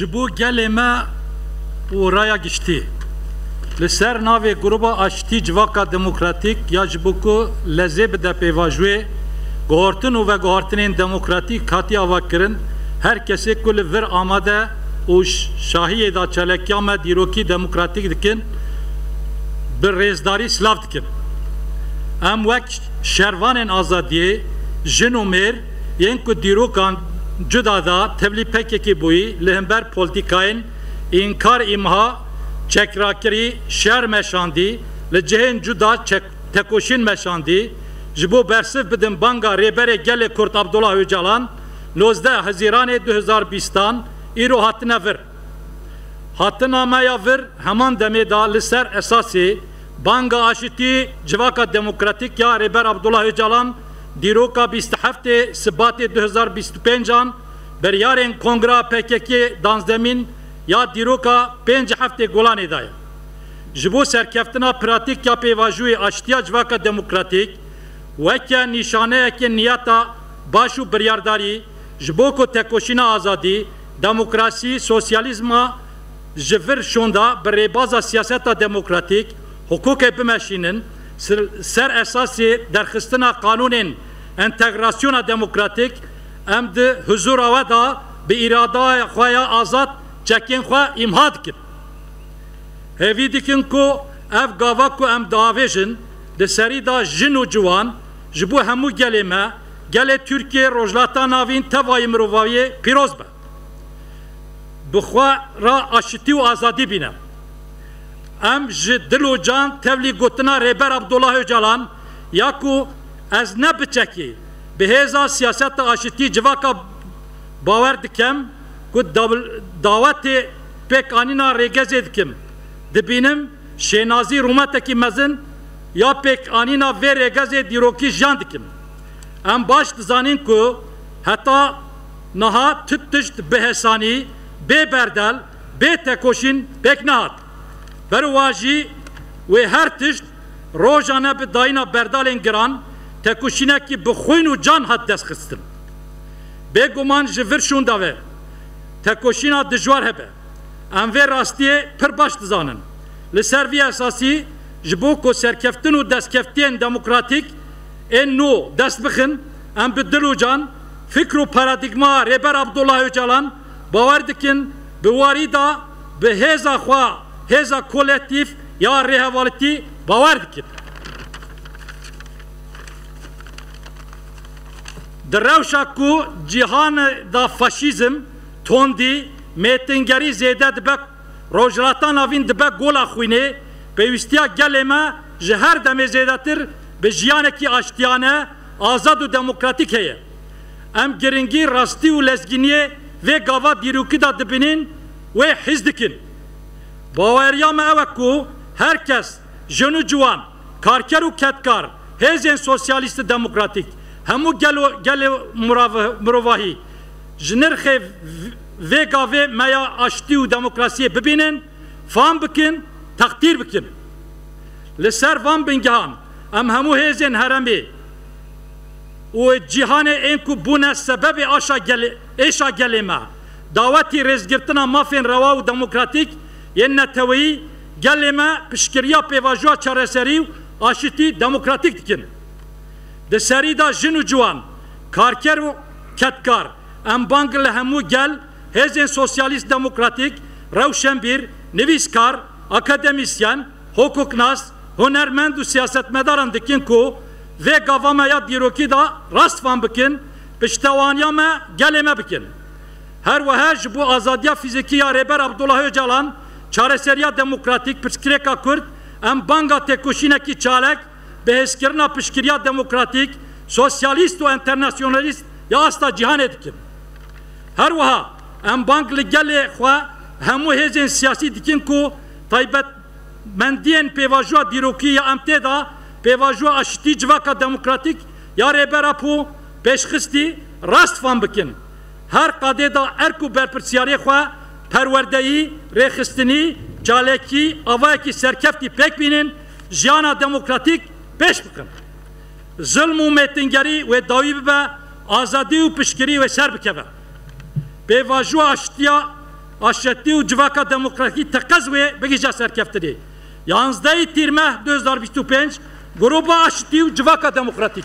Jibu geleme oraya geçti. Liser nave gruba açtı civaka demokratik ya jibuku lezeb de pevajue gohortun ve gohortunun demokratik hati avakirin herkese kulü ver amade o şahiye da çelekyame diroki demokratik dikin bir rezdari slav dikin. Em vek şervanen azadiye jenomer yenku dirokan cudada tevli pekeki boyu lehember politikayın inkar imha çekrakiri şer meşandi le cehen cuda tekoşin meşandi jibo bersif bidin banga rebere gele Kurt Abdullah Öcalan 19 Haziran 2020'dan iro hatına ver. Hatınamaya ver hemen demeda liser esası banga aşiti civaka demokratik ya reber Abdullah Öcalan diroka 27 Şubat 2025'dan beryaren kongra PKK danzdemin ya diroka 5 hafte golan edaya. Jibo serkeftina pratik ya pevajui açtiya civaka demokratik vekya nişaneyeke niyata başu biryardari jibo ko tekoşina azadi demokrasi sosyalizma jivir şonda berebaza siyaseta demokratik hukuk bimeşinin ser esası derxistina kanunun entegrasyona demokratik em de huzur avada bi irada xoya azad çekin xwa imha dikin. Hevi dikin ku ev gava ku em davêjin di serî da jin û ciwan ji bo hemû gelê me gelê Tirkiye rojlata navîn tevayê mirovaviyê pîroz be. Bi xwe ra aşitî û azadî bîne. Em ji dil û can tevlî gotina rêber Abdullah Öcalan ya ku ez ne biçekî bi hêza siyaseta aşitî civaka bawer dikem ku davetê pek anîna rêgezê dikim. Dibînim şênazî rûmetekî mezin ya pek anîna vê rêgezê dîrokî jiyan dikim. Em baş dizanin ku heta niha tut tişt bihesanî, bê berdel, bê tekoşîn pek nehat. Berwa jî wê her tişt rojane bi dayîna berdalên giran tekoşînekî bi xwîn û can hat destxistin. Bêguman ji vir şûnda ve tekoşîna dijwar hebe. Em vê rastiyê pir baş dizanin. Li ser vî esasî ji bo ku serkeftin û destkeftiyên demokratik ên nû dest bixin em bi dil û can fikr û paradigma rêber Abdullah Öcalan bawer dikin bi warî da bi hêza xwe hêza kolektif ya rêhevalîtî bawer dikin. Di rewşa ku cîhanê da faşîzm tondî mêtingerî zêde dibe rojhilata navîn dibe gola xwînê pêwîstiya gelê me ji her demê zêdetir bi jiyanekî aştiyane azad û demokratîk heye. Em giringî rastî û lezgîniyê vê gava dîrokî da dibînin wê hîz dikin. Baweriya me ew e ku herkes jin û ciwan karker û ketkar hêzên sosyalîst demokratîk hemû gelê mirovahî ji nirxê vê gavê meya aştî û demokrasiyê bibînin, fam bikin, takdîr bikin. Li ser van bingehan em hemû hêzên heremê û cîhanê ên ku bûne sebebê êşa gelê me dawetî rêzgirtina mafên rewa û demokratîk yên neteweyî gelê me piştgiriya pêvajoya çareserî û aşitî demokratîk dikin. Di serî da jin û ciwan karker û ketkar em bang li hemû gel hêzên sosyalîst demokratîk rewşenbîr nivîskar akademisyen hukuknas hunermend û siyasetmedaran dikin ku vê gava me ya dîrokî da rast van bikin piştewaniya me gelê me bikin. Her wiha ji bo azadiya fîzîkî ya rêber Abdullah Öcalan çareseriya demokratîk piştgirêka Kurd em banga têkoşînekî çalek bi hêzkirina piştgiriya demokratîk sosyalîst û internasyonalîst ya asta cîhanê dikin. Her wiha em bang li gelê xwe hemû hêzên siyasî dikin ku taybetmendiyên pêvajoya dîrokî ya em tê da pêvajoya aşitî civaka demokratîk ya rêbera pû pêşxistî rast van bikin. Her qadê da erk û berpirsiyarê xwe perwerdeyî, rêxistinî, çalekî, avayekî serkeftî pêk bînin, jiyana demokratîk pêş bikin. Zulm û mêtingerî wê dawî bibe, azadî û piştgirî wê ser bikeve. Pêvajoya aştiya aşetti u civaka demokratik tekaz ve begica serkeftiri. 11 tîrmeh 2025 gruba aşetti u civaka demokratik.